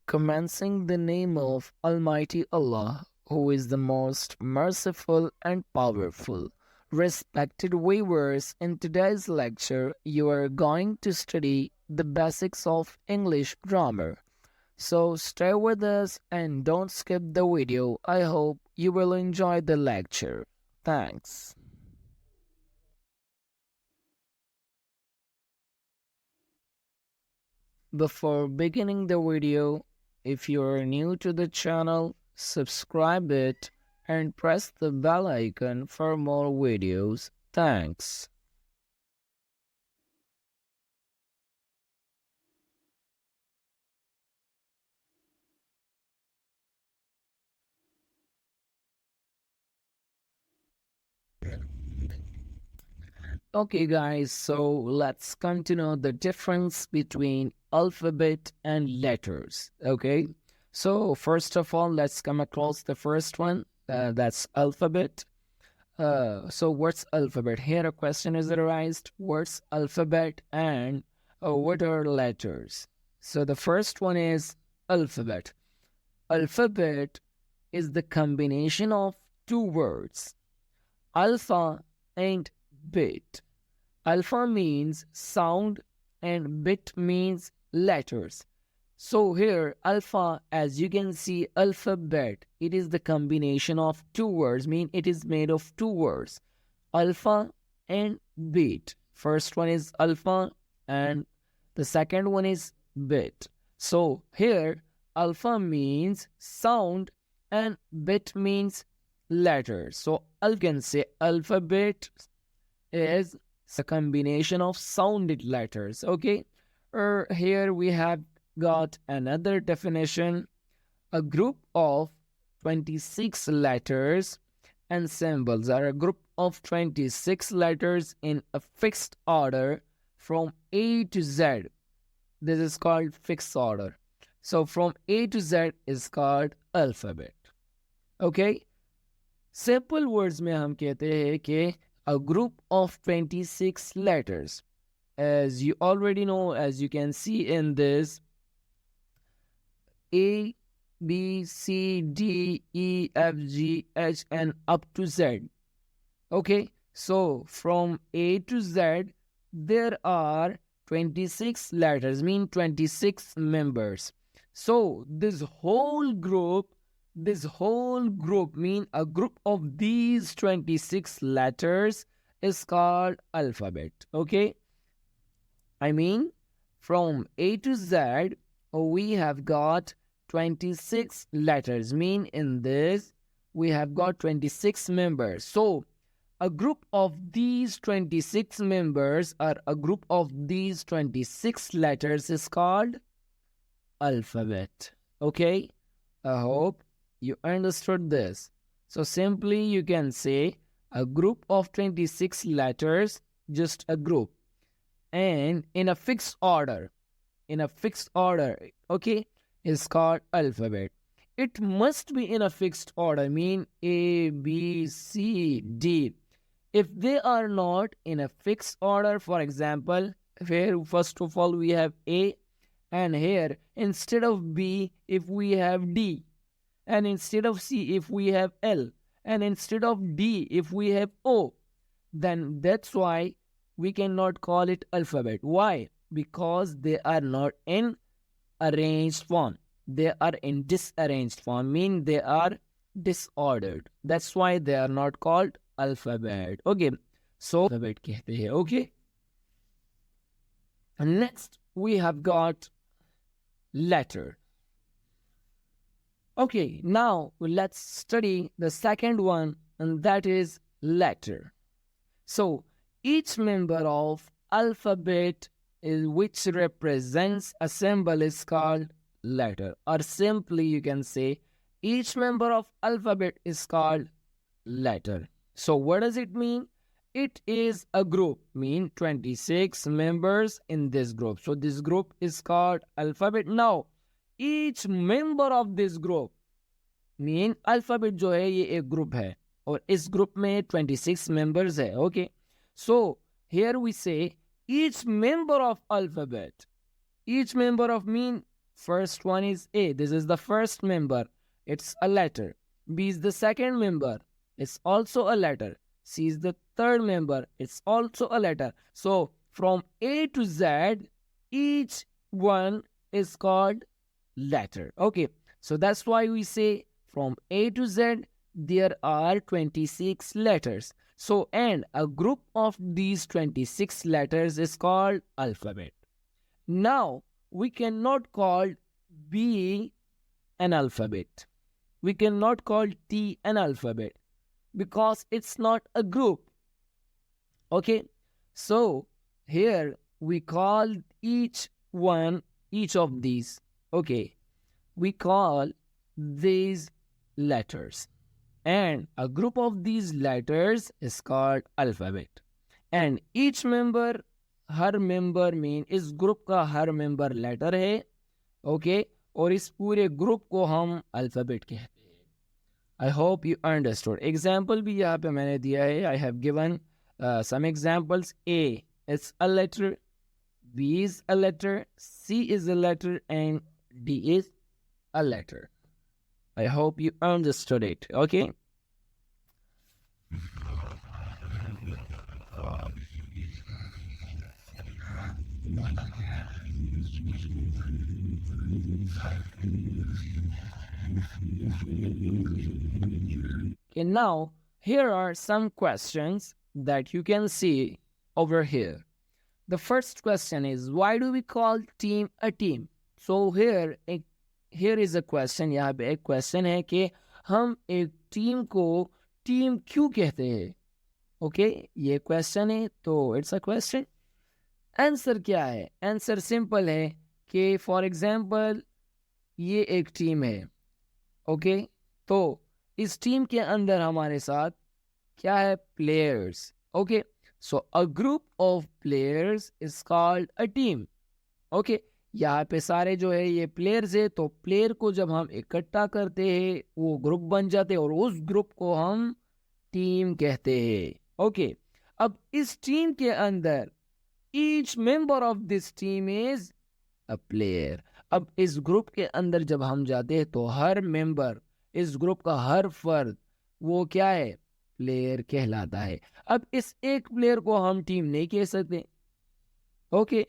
Commencing the name of Almighty Allah, who is the most merciful and powerful. Respected viewers, in today's lecture, you are going to study the basics of English grammar. So stay with us and don't skip the video. I hope you will enjoy the lecture. Thanks. Before beginning the video, if you are new to the channel, subscribe it and press the bell icon for more videos. Thanks. Okay guys, so let's continue the difference between alphabet and letters. Okay, so first of all, let's come across the first one. That's alphabet. So what's alphabet? Here a question is arised. What's alphabet and what are letters? So the first one is alphabet. Alphabet is the combination of two words, alpha and bit. Alpha means sound and bit means letters. So here alpha, as you can see, alphabet, it is the combination of two words, mean it is made of two words, alpha and bit. First one is alpha and the second one is bit. So here alpha means sound and bit means letters. So you can say alphabet is a combination of sounded letters. Okay, here we have got another definition. A group of 26 letters and symbols are a group of 26 letters in a fixed order from A to Z. This is called fixed order. So from A to Z is called alphabet. Okay, simple words में हम कहते हैं कि a group of 26 letters. As you already know, as you can see in this, A, B, C, D, E, F, G, H, and up to Z. Okay, so from A to Z, there are 26 letters, mean 26 members. So this whole group mean a group of these 26 letters is called alphabet. Okay, I mean from A to Z we have got 26 letters, mean in this we have got 26 members. So a group of these 26 members or a group of these 26 letters is called alphabet. Okay, I hope you understood this. So simply you can say a group of 26 letters, just a group, and in a fixed order, okay, is called alphabet. It must be in a fixed order, mean A, B, C, D. If they are not in a fixed order, for example, here first of all we have A, and here instead of B, if we have D, and instead of C, if we have L, and instead of D, if we have O, then that's why we cannot call it alphabet. Why? Because they are not in arranged form. They are in disarranged form, mean they are disordered. That's why they are not called alphabet. Okay, so alphabet कहते हैं. Okay, and next we have got letter. Okay, now let's study the second one, and that is letter. So each member of alphabet is which represents a symbol is called letter, or simply you can say each member of alphabet is called letter. So what does it mean? It is a group, mean 26 members in this group. So this group is called alphabet. Now each member of this group, mean alphabet जो है ये एक group है और इस group में 26 members है. Okay, so here we say each member of alphabet, each member of mean First one is A. This is the first member. It's a letter. B is the second member. It's also a letter. C is the third member. It's also a letter. So from A to Z, each one is called letter. Okay. So that's why we say from A to Z, there are 26 letters. So, and a group of these 26 letters is called alphabet. Now, we cannot call B an alphabet. We cannot call T an alphabet because it's not a group. Okay, so here we call each of these. Okay, we call these letters, and a group of these letters is called alphabet. And each member, हर member mean इस group का हर member letter है. Okay और इस पूरे group को हम अल्फाबेट कहते हैं. I hope you understood. Example भी यहाँ पे मैंने दिया है. I have given some examples. A is a letter, B is a letter, C is a letter and D is a letter. I hope you understood it. Okay. Okay, now here are some questions that you can see over here. The first question is, why do we call team a team? So here is a question. यहाँ पे एक question है कि हम एक team को team क्यों कहते हैं. ओके, ये क्वेश्चन है. तो इट्स अ क्वेश्चन. आंसर क्या है? आंसर सिंपल है कि फॉर एग्जाम्पल ये एक टीम है. ओके, तो इस टीम के अंदर हमारे साथ क्या है? Players. Okay, so a group of players is called a team. Okay, यहाँ पे सारे जो है ये प्लेयर्स है. तो प्लेयर को जब हम इकट्ठा करते हैं वो ग्रुप बन जाते हैं और उस ग्रुप को हम टीम कहते हैं. ओके, अब इस टीम के अंदर each member of this team is a player. अब इस ग्रुप के अंदर जब हम जाते हैं तो हर मेंबर, इस ग्रुप का हर फर्द वो क्या है? प्लेयर कहलाता है. अब इस एक प्लेयर को हम टीम नहीं कह सकते. ओके,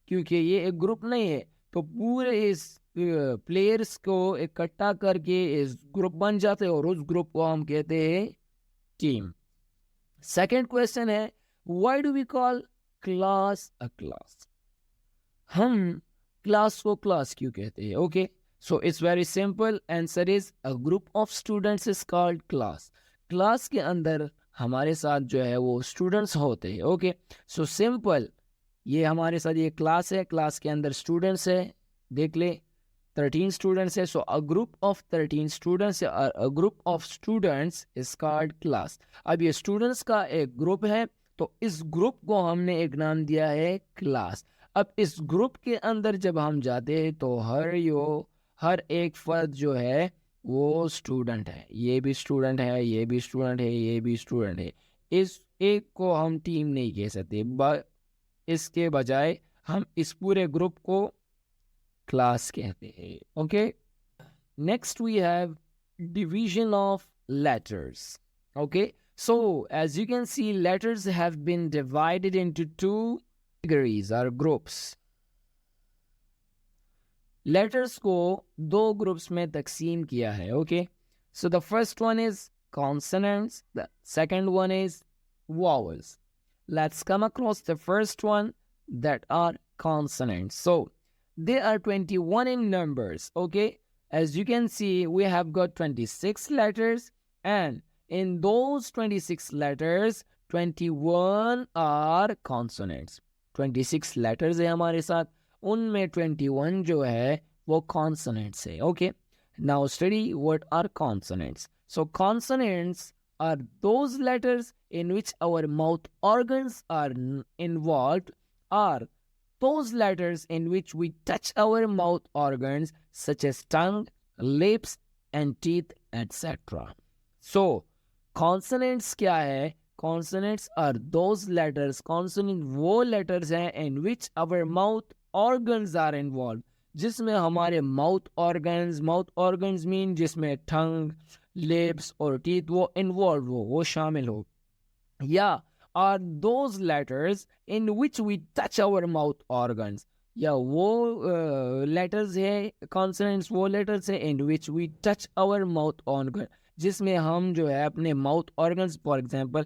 क्योंकि ये एक ग्रुप नहीं है. तो पूरे इस प्लेयर्स को इकट्ठा करके इस ग्रुप बन जाते हैं और उस ग्रुप को हम कहते हैं टीम. सेकंड क्वेश्चन है, why do we call class a class? हम क्लास को क्लास क्यों कहते हैं? Okay, so it's very simple. Answer is a group of students is called class. Class के अंदर हमारे साथ जो है वो स्टूडेंट्स होते हैं. Okay, so simple. ये हमारे साथ ये क्लास है. क्लास के अंदर स्टूडेंट्स है. देख ले 13 स्टूडेंट्स है. So a group of 13 students, a group of students is called class. अब ये स्टूडेंट्स का एक ग्रुप है तो इस ग्रुप को हमने एक नाम दिया है क्लास. अब इस ग्रुप के अंदर जब हम जाते हैं तो हर एक फर्द जो है वो स्टूडेंट है. ये भी स्टूडेंट है, ये भी स्टूडेंट है, ये भी स्टूडेंट है. इस एक को हम टीम नहीं कह सकते. इसके बजाय हम इस पूरे ग्रुप को क्लास कहते हैं. Okay, next we have division of letters. Okay, so as you can see, letters have been divided into two categories or groups. Letters को दो groups में तकसीम किया है. Okay, so the first one is consonants, the second one is vowels. Let's come across the first one, that are consonants. So they are 21 in numbers. Okay, as you can see, we have got 26 letters, and in those 26 letters, 21 are consonants. 26 letters है हमारे साथ, उनमें 21 जो है वो consonants है. Okay, now study what are consonants. So consonants are those letters in which our mouth organs are involved, are those letters in which we touch our mouth organs such as tongue, lips and teeth, etc. So consonants क्या है? Consonants are those letters, consonant वो letters हैं in which our mouth organs are involved. जिसमें हमारे mouth organs mean जिसमें टंग, lips और teeth वो involve हो, वो शामिल हो, या are those letters in which we touch our mouth organs, या वो लेटर्स है, कॉन्सोनेंट्स वो लेटर्स है in which we touch our mouth organ, जिसमें हम जो है अपने माउथ ऑर्गन्स फॉर एग्जांपल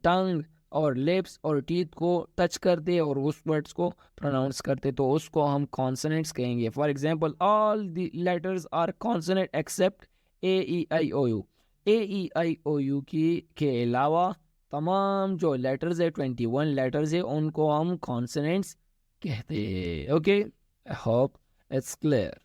टंग और लिप्स और टीथ को टच करते और उस वर्ड्स को प्रोनाउंस करते, तो उसको हम कॉन्सोनेंट्स कहेंगे. For example all the letters are consonant except A E I O U. A E I O U की के अलावा तमाम जो लेटर्स है 21 लेटर्स है उनको हम कॉन्सोनेंट्स कहते हैं. Okay, I hope it's clear.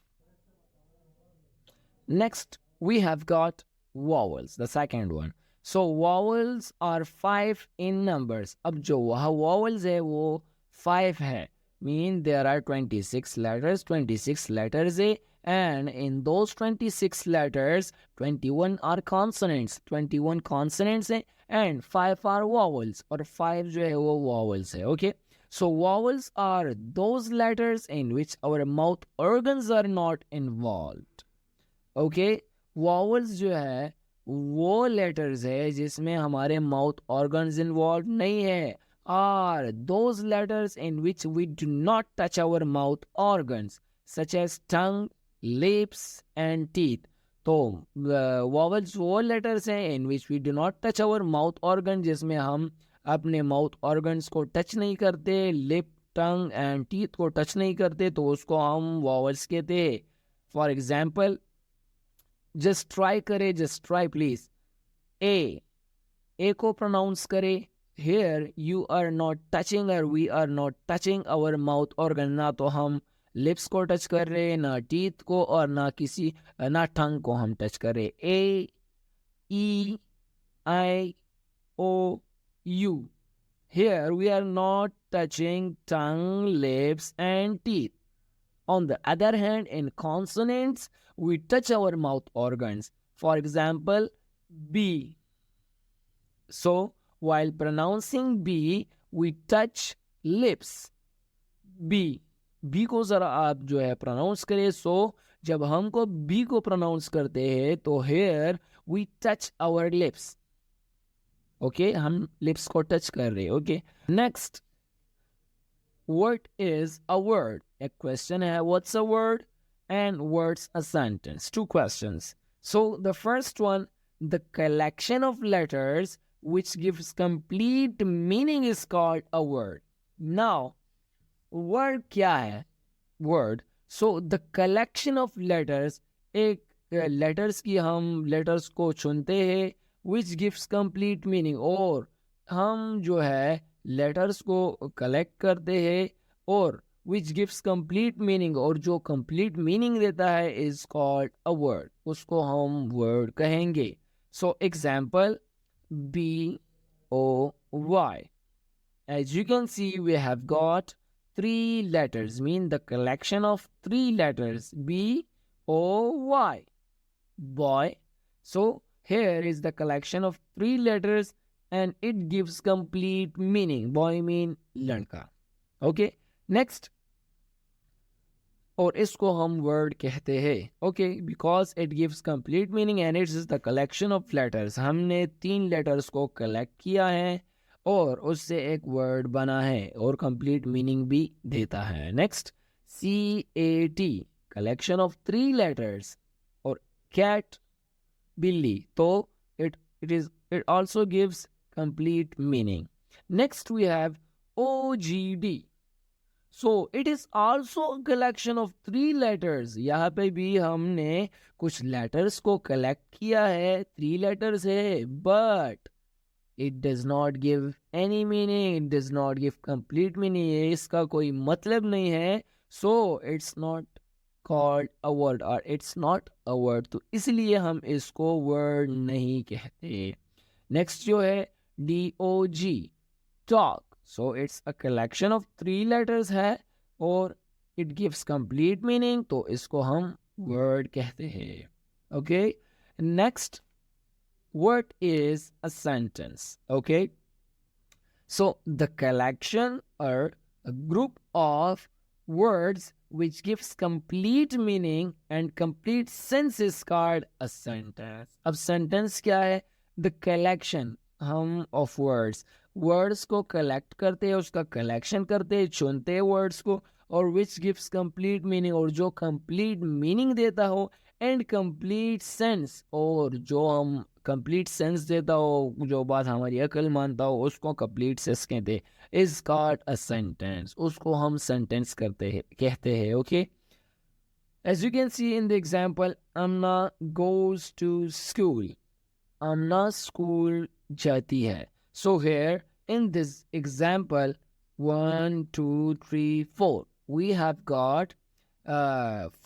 Next, we have got vowels, the second one. So vowels are five in numbers. अब जो वहाँ vowels है वो five है. Mean there are 26 letters, 26 letters है, and in those 26 letters, 21 are consonants, 21 consonants है, and five are vowels, और five जो है वो vowels है. Okay. So vowels are those letters in which our mouth organs are not involved. Okay, vowels जो है वो लेटर्स है जिसमें हमारे माउथ ऑर्गन्स इन्वॉल्व नहीं है, are those letters in which we do not touch our mouth organs such as tongue, lips and teeth. तो vowels वो लेटर्स हैं in which we do not touch our mouth organ, जिसमें हम अपने mouth organs को touch नहीं करते, lip, tongue and teeth को टच नहीं करते, तो उसको हम वॉवल्स कहते हैं. फॉर एग्जाम्पल, जस्ट ट्राई करे, जस्ट ट्राई प्लीज. ए को प्रोनाउंस करे. Here you are not touching और we are not touching our mouth organ. ना तो हम लिप्स को टच कर रहे, ना टीथ को, और ना टंग को हम टच कर रहे. A E I O U. Here we are not touching tongue, lips and teeth. On the other hand, in consonants, we touch our mouth organs. For example, B. So, while pronouncing B, we touch lips. B. B को ज़रा आप जो है pronounce करें. सो जब हमको B को pronounce करते हैं तो here we touch our lips. Okay, हम लिप्स को टच कर रहे हैं. Okay, next, what is a word? A question है, what's a word? And what's a sentence? Two questions. So the first one, the collection of letters which gives complete meaning is called a word. Now, word क्या है? Word. So the collection of letters, एक letters की हम letters को चुनते हैं which gives complete meaning, और हम जो है लेटर्स को कलेक्ट करते हैं और विच गिव्स कंप्लीट मीनिंग, और जो कंप्लीट मीनिंग देता है इज कॉल्ड अ वर्ड, उसको हम वर्ड कहेंगे. So example, B O Y. As you can see we have got three letters, mean the collection of three letters, B O Y, boy. So here is the collection of three letters and it gives complete meaning. Boy mean लड़का. Okay, next, और इसको हम word कहते हैं. Okay, because it gives complete meaning and it is the collection of letters. हमने 3 letters को collect किया है और उससे एक word बना है और complete meaning भी देता है. Next, CAT, collection of 3 letters, और cat, बिल्ली, तो it also gives complete meaning. Next we have OGD. So it is also a collection of 3 letters. यहाँ पे भी हमने कुछ letters को collect किया है, 3 letters है, but it does not give any meaning, it does not give complete meaning. इसका कोई मतलब नहीं है, so it's not called a word or it's not a word. तो इसलिए हम इसको word नहीं कहते. Next जो है DOG, dog. So it's a collection of 3 letters है और it gives complete meaning, तो इसको हम word कहते हैं. Okay, next, what is a sentence? Okay, so the collection or a group of words which gives complete meaning and complete sense is called a sentence. अब sentence क्या है? The collection हम of words. Words को collect करते हैं, उसका collection करते हैं, चुनते हैं वर्ड्स को, और विच गिव्स कंप्लीट मीनिंग, और जो कंप्लीट मीनिंग देता हो, एंड कंप्लीट सेंस, और जो हम कंप्लीट सेंस देता हो, जो बात हमारी अकल मानता हो, उसको कंप्लीट सेंस कहते हैं. Is called a sentence. उसको हम सेंटेंस करते हैं, कहते हैं. Okay, as you can see in the example, Amna goes to school. Amna school जाती है. So here in this example, 1, 2, 3, 4, we have got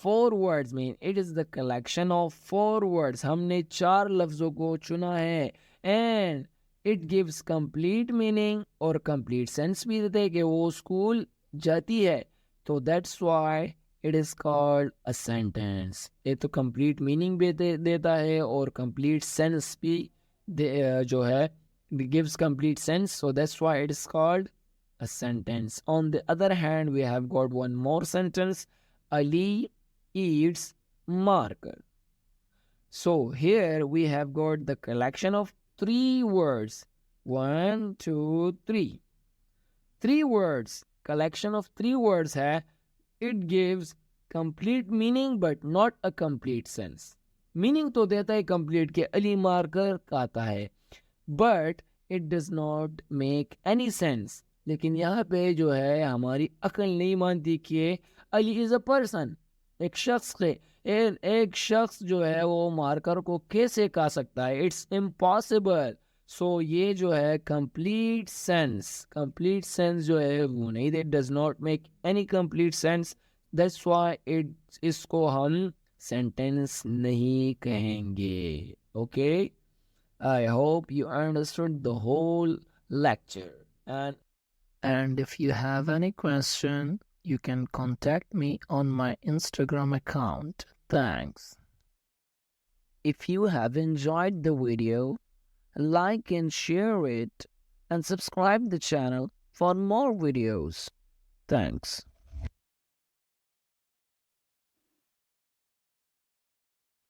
4 words. Mean it is the collection of 4 words. हमने 4 लफ्जों को चुना है, and it gives complete meaning और complete sense भी देते हैं कि वो स्कूल जाती है. तो that's why it is called a sentence. ये तो complete meaning भी देता है और complete sense भी जो है it gives complete sense, so that's why it is called a sentence. On the other hand, we have got one more sentence: Ali eats marker. So here we have got the collection of 3 words. 1, 2, 3. 3 words. Collection of 3 words है. It gives complete meaning but not a complete sense. Meaning तो देता है complete के अली मारकर खाता है, but it does not make any sense. लेकिन यहाँ पे जो है हमारी अकल नहीं मानती कि अली इज़ अ पर्सन, एक शख्स है. एक शख्स जो है वो मारकर को कैसे खा सकता है? It's impossible. सो ये जो है कंप्लीट सेंस जो है वो नहीं दे, does not make any complete sense. That's why इसको हम सेंटेंस नहीं कहेंगे. Okay, I hope you understood the whole lecture. And if you have any question, you can contact me on my Instagram account. Thanks. If you have enjoyed the video, like and share it, and subscribe the channel for more videos. Thanks.